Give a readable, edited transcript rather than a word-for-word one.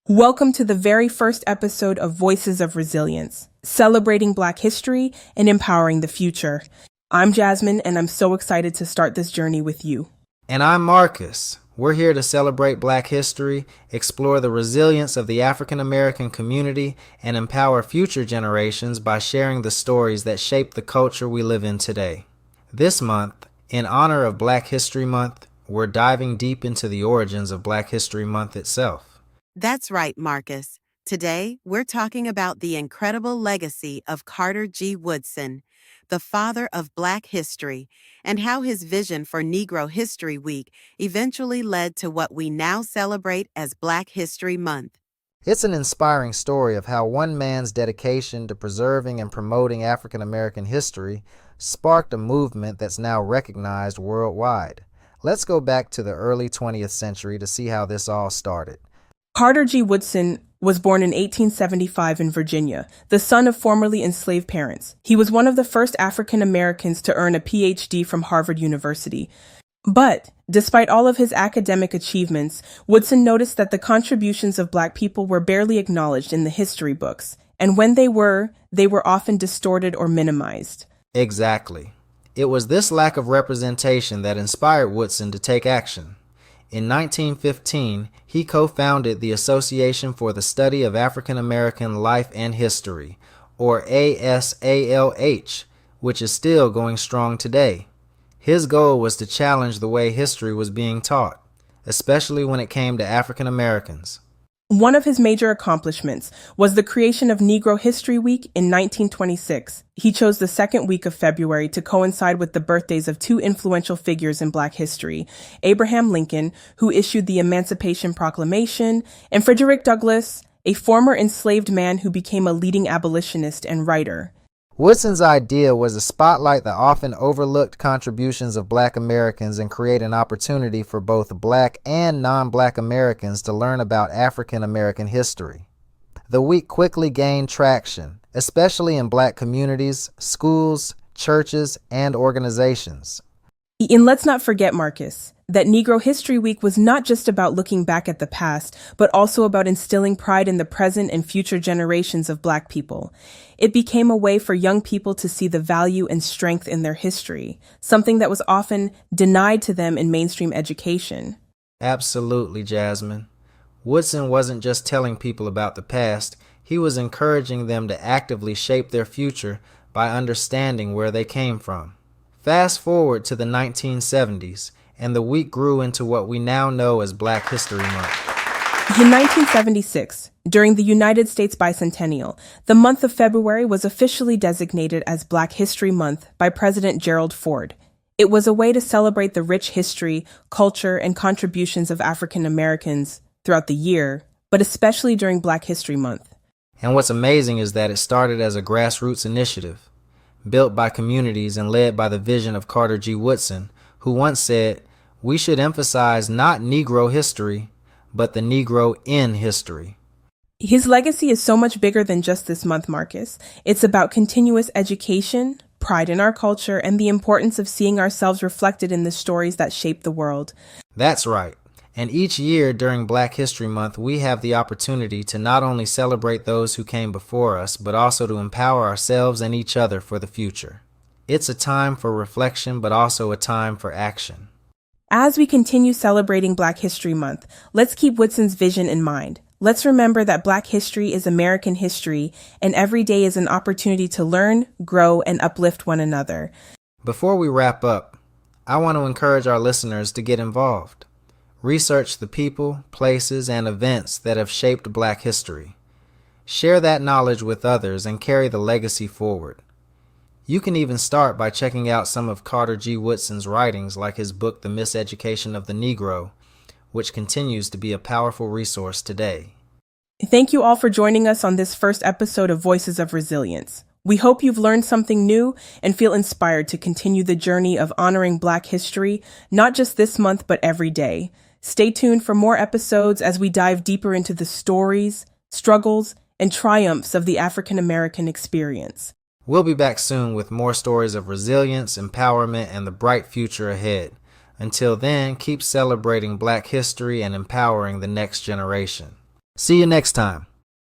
Welcome to the very first episode of Voices of Resilience, celebrating Black history and empowering the future. I'm Jasmine, and I'm so excited to start this journey with you. And I'm Marcus. We're here to celebrate Black history, explore the resilience of the African American community, and empower future generations by sharing the stories that shape the culture we live in today. This month, in honor of Black History Month, we're diving deep into the origins of Black History Month itself. That's right, Marcus. Today, we're talking about the incredible legacy of Carter G. Woodson, the father of Black history, and how his vision for Negro History Week eventually led to what we now celebrate as Black History Month. It's an inspiring story of how one man's dedication to preserving and promoting African American history sparked a movement that's now recognized worldwide. Let's go back to the early 20th century to see how this all started. Carter G. Woodson was born in 1875 in Virginia, the son of formerly enslaved parents. He was one of the first African Americans to earn a PhD from Harvard University. But, despite all of his academic achievements, Woodson noticed that the contributions of Black people were barely acknowledged in the history books, and when they were often distorted or minimized. Exactly. It was this lack of representation that inspired Woodson to take action. In 1915, he co-founded the Association for the Study of African American Life and History, or ASALH, which is still going strong today. His goal was to challenge the way history was being taught, especially when it came to African Americans. One of his major accomplishments was the creation of Negro History Week in 1926. He chose the second week of February to coincide with the birthdays of two influential figures in Black history, Abraham Lincoln, who issued the Emancipation Proclamation, and Frederick Douglass, a former enslaved man who became a leading abolitionist and writer. Woodson's idea was to spotlight the often overlooked contributions of Black Americans and create an opportunity for both Black and non-Black Americans to learn about African American history. The week quickly gained traction, especially in Black communities, schools, churches, and organizations. And let's not forget, Marcus, that Negro History Week was not just about looking back at the past, but also about instilling pride in the present and future generations of Black people. It became a way for young people to see the value and strength in their history, something that was often denied to them in mainstream education. Absolutely, Jasmine. Woodson wasn't just telling people about the past, he was encouraging them to actively shape their future by understanding where they came from. Fast forward to the 1970s, and the week grew into what we now know as Black History Month. In 1976, during the United States Bicentennial, the month of February was officially designated as Black History Month by President Gerald Ford. It was a way to celebrate the rich history, culture, and contributions of African Americans throughout the year, but especially during Black History Month. And what's amazing is that it started as a grassroots initiative, built by communities and led by the vision of Carter G. Woodson, who once said, "We should emphasize not Negro history, but the Negro in history." His legacy is so much bigger than just this month, Marcus. It's about continuous education, pride in our culture, and the importance of seeing ourselves reflected in the stories that shape the world. That's right. And each year during Black History Month, we have the opportunity to not only celebrate those who came before us, but also to empower ourselves and each other for the future. It's a time for reflection, but also a time for action. As we continue celebrating Black History Month, let's keep Woodson's vision in mind. Let's remember that Black history is American history, and every day is an opportunity to learn, grow, and uplift one another. Before we wrap up, I want to encourage our listeners to get involved. Research the people, places, and events that have shaped Black history. Share that knowledge with others and carry the legacy forward. You can even start by checking out some of Carter G. Woodson's writings, like his book, The Miseducation of the Negro, which continues to be a powerful resource today. Thank you all for joining us on this first episode of Voices of Resilience. We hope you've learned something new and feel inspired to continue the journey of honoring Black history, not just this month, but every day. Stay tuned for more episodes as we dive deeper into the stories, struggles, and triumphs of the African American experience. We'll be back soon with more stories of resilience, empowerment, and the bright future ahead. Until then, keep celebrating Black history and empowering the next generation. See you next time.